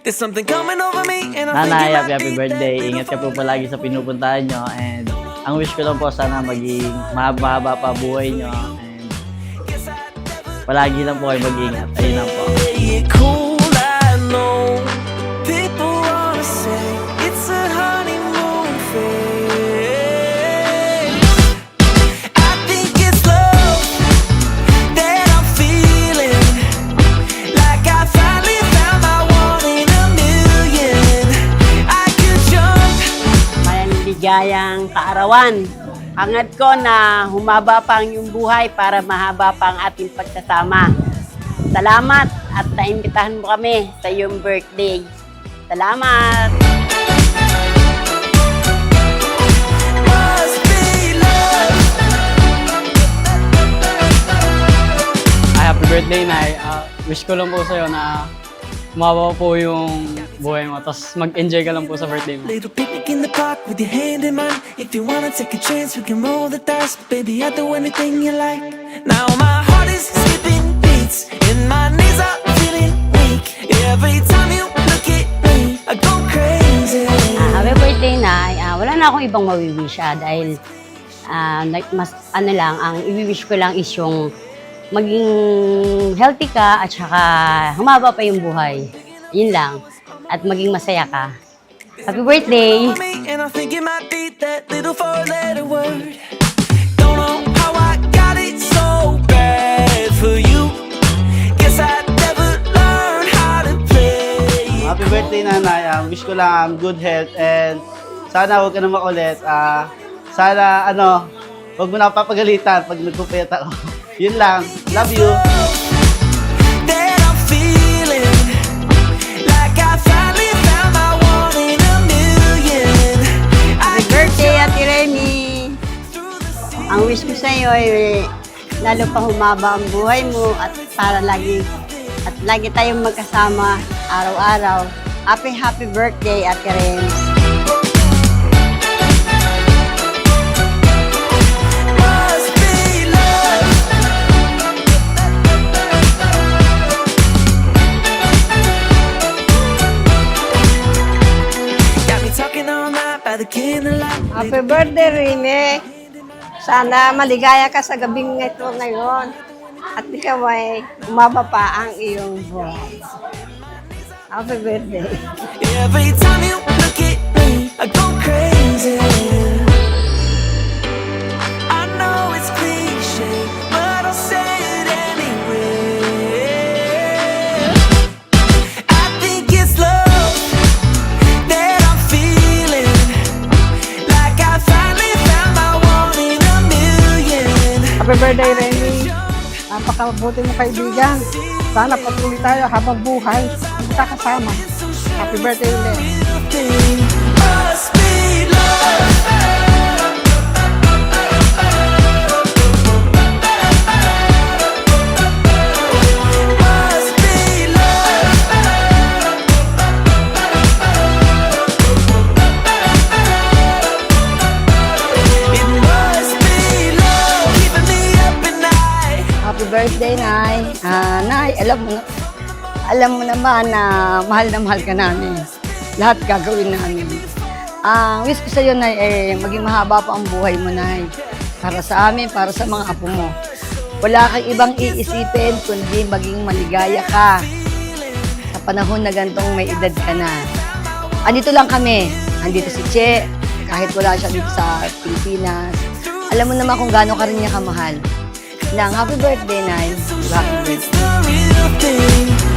There's something coming over me and I'm Nanay, thinking happy birthday. Ingat ka po palagi sa pinupuntahan nyo. And ang wish ko lang po sana maging mahaba pa buhay nyo. And palagi lang po kayo mag-ingat. Ayun lang po. cool, I know. People wanna say it's a honeymoon phase. I think it's love that I'm feeling. Like I finally found my one in a million. I could jump. Maligayang kaarawan. Hangad ko na humaba pa ang iyong buhay para mahaba pa ang ating pagsasama. Salamat at naimbitahan mo kami sa iyong birthday. Salamat! Must be love. Happy birthday, Nay. Wish ko lang po sa'yo na umaba po yung buhay mo. Tapos mag-enjoy ka lang po sa birthday mo. Little picnic in the park with your hand in mine. If you wanna take a chance, we can roll the dice. Baby, I'll do anything you like. Now my heart is skipping beats and my knees are feeling weak. Every time you look at me, I go crazy. Happy birthday, Nay. Wala na akong ibang mawiwish dahil mas ano lang, ang i-wish ko lang is yung maging healthy ka at saka humaba pa yung buhay. Yun lang. At maging masaya ka. Happy birthday! And I think it might be that little four-letter word. Don't know how I got it so bad for you. Guess I never learned how to play. Happy birthday, Nanay. Wish ko lang good health and sana huwag ka na makulit. Sana, huwag mo na papagalitan pag nagkupit ako. Yun lang. Love you. That I'm feeling like I finally found my one in a million. I Happy birthday, Ate Remy! Ang wish ko sa iyo ay lalo pa humaba ang buhay mo at para lagi tayong magkasama araw-araw. Happy birthday, Ate Remy! must be love. Got me talking all night by the candlelight. Happy birthday, Rene. Sana maligaya ka sa gabing ito ngayon. At ikaw ay umaba pa ang iyong buhay. Happy birthday. Every time you look at me, I go crazy. I know it's cliche, but I'll say it anyway. I think it's love that I'm feeling. Like I finally found my one in a million. Happy birthday, Rene. Napakabuti mo kaibigan. Sana patuloy tayo habang buhay. Magkakasama. Happy birthday, Rene. Must be love. Must be love. It must be love keeping me up at night. Happy birthday, Nay. Nay, alam mo naman na mahal ka namin. Lahat gagawin namin. Ang wish ko sa iyo, Nay, maging mahaba pa ang buhay mo, Nay. Para sa amin, para sa mga apo mo. Wala kang ibang iisipin, kundi maging maligaya ka. Sa panahon na gantong may edad ka na. Andito lang kami. Andito si Che. Kahit wala siya dito sa Pilipinas. Alam mo naman kung gaano ka rin niya kamahal. Happy birthday, Nay. Happy birthday. It's the real thing.